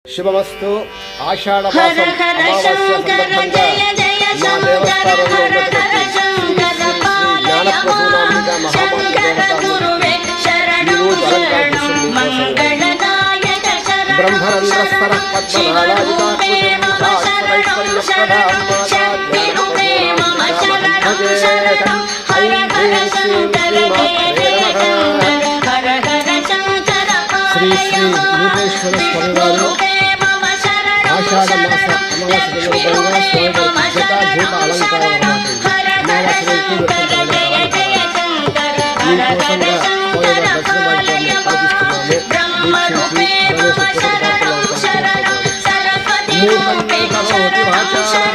శుభమస్తు. ఆషాఢ మాసం అమావాస్య సందర్భంగా మా దేవస్థానంలో ఉన్నటువంటి జ్ఞానప్రసూనాంబిక మహామాత ఈరోజు బ్రహ్మరంధ్రస్తర శ్రీ శ్రీ రూపేశ్వర స్వామి వారు ఆషాఢ మాస అమావాస్య సందర్భంగా స్వామివారి అలంకారం అమావాస్య మీకోసంగా స్వామివారి దర్శన భాగ్యాన్ని కల్పిస్తున్నాము.